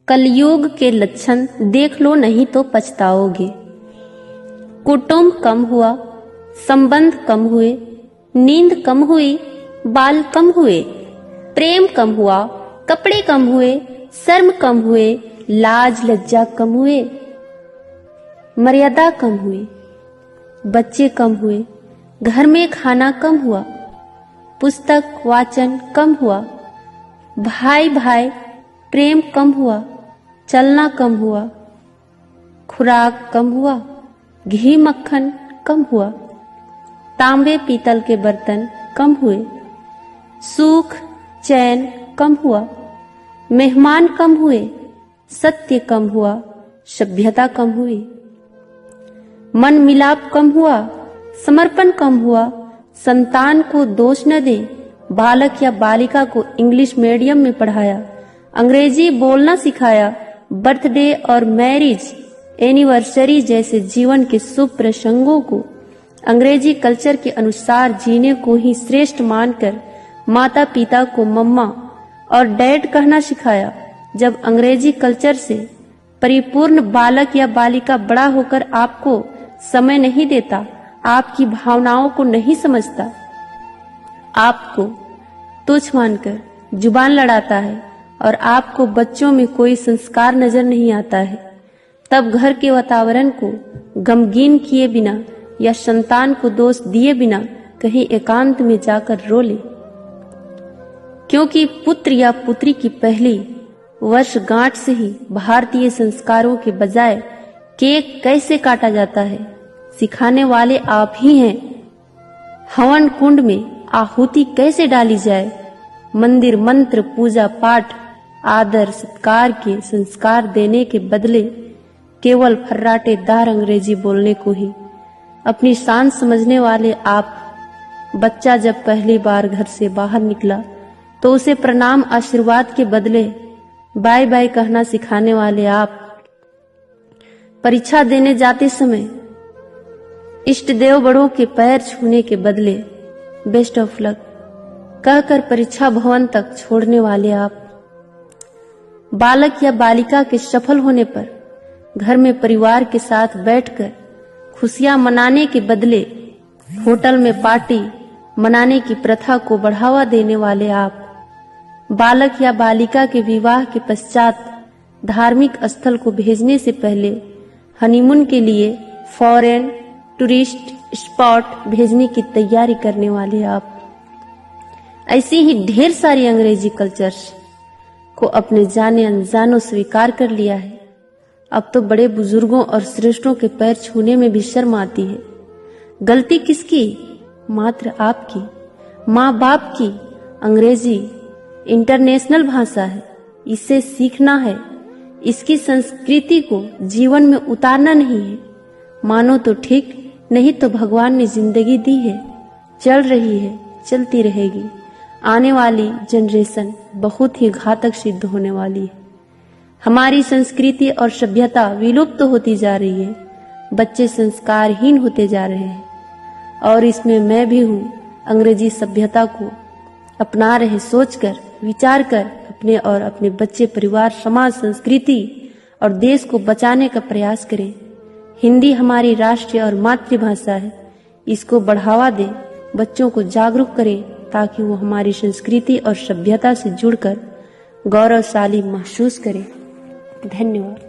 कलयुग के लक्षण देख लो नहीं तो पछताओगे। कुटुंब कम हुआ, संबंध कम हुए, नींद कम हुई, बाल कम हुए, प्रेम कम हुआ, कपड़े कम हुए, शर्म कम हुए, लाज लज्जा कम हुए, मर्यादा कम हुई, बच्चे कम हुए, घर में खाना कम हुआ, पुस्तक वाचन कम हुआ, भाई भाई प्रेम कम हुआ, चलना कम हुआ, खुराक कम हुआ, घी मक्खन कम हुआ, तांबे पीतल के बर्तन कम हुए, सुख चैन कम हुआ, मेहमान कम हुए, सत्य कम हुआ, सभ्यता कम हुई, मन मिलाप कम हुआ, समर्पण कम हुआ, संतान को दोष न दे, बालक या बालिका को इंग्लिश मीडियम में पढ़ाया, अंग्रेजी बोलना सिखाया, बर्थडे और मैरिज एनिवर्सरी जैसे जीवन के शुभ प्रसंगों को अंग्रेजी कल्चर के अनुसार जीने को ही श्रेष्ठ मानकर माता पिता को मम्मा और डैड कहना सिखाया। जब अंग्रेजी कल्चर से परिपूर्ण बालक या बालिका बड़ा होकर आपको समय नहीं देता, आपकी भावनाओं को नहीं समझता, आपको तुच्छ मानकर जुबान लड़ाता है और आपको बच्चों में कोई संस्कार नजर नहीं आता है, तब घर के वातावरण को गमगीन किए बिना या संतान को दोष दिए बिना कहीं एकांत में जाकर रो ले। क्योंकि पुत्र या पुत्री की पहली वर्षगांठ से ही भारतीय संस्कारों के बजाय केक कैसे काटा जाता है सिखाने वाले आप ही हैं। हवन कुंड में आहुति कैसे डाली जाए, मंदिर मंत्र पूजा पाठ आदर सत्कार के संस्कार देने के बदले केवल फर्राटेदार अंग्रेजी बोलने को ही अपनी शान समझने वाले आप। बच्चा जब पहली बार घर से बाहर निकला तो उसे प्रणाम आशीर्वाद के बदले बाय बाय कहना सिखाने वाले आप। परीक्षा देने जाते समय इष्ट देव बड़ों के पैर छूने के बदले बेस्ट ऑफ लक कहकर परीक्षा भवन तक छोड़ने वाले आप। बालक या बालिका के सफल होने पर घर में परिवार के साथ बैठकर खुशियां मनाने के बदले होटल में पार्टी मनाने की प्रथा को बढ़ावा देने वाले आप। बालक या बालिका के विवाह के पश्चात धार्मिक स्थल को भेजने से पहले हनीमून के लिए फॉरेन टूरिस्ट स्पॉट भेजने की तैयारी करने वाले आप। ऐसी ही ढेर सारी अंग्रेजी कल्चर्स को अपने जाने अनजानों स्वीकार कर लिया है। अब तो बड़े बुजुर्गों और श्रेष्ठों के पैर छूने में भी शर्म आती है। गलती किसकी? मात्र आपकी, माँ बाप की। अंग्रेजी इंटरनेशनल भाषा है, इसे सीखना है, इसकी संस्कृति को जीवन में उतारना नहीं है। मानो तो ठीक, नहीं तो भगवान ने जिंदगी दी है, चल रही है, चलती रहेगी। आने वाली जनरेशन बहुत ही घातक सिद्ध होने वाली है। हमारी संस्कृति और सभ्यता विलुप्त होती जा रही है, बच्चे संस्कारहीन होते जा रहे हैं और इसमें मैं भी हूँ। अंग्रेजी सभ्यता को अपना रहे सोचकर विचार कर अपने और अपने बच्चे परिवार समाज संस्कृति और देश को बचाने का प्रयास करें। हिंदी हमारी राष्ट्रीय और मातृभाषा है, इसको बढ़ावा दें, बच्चों को जागरूक करें ताकि वो हमारी संस्कृति और सभ्यता से जुड़कर गौरवशाली महसूस करें। धन्यवाद।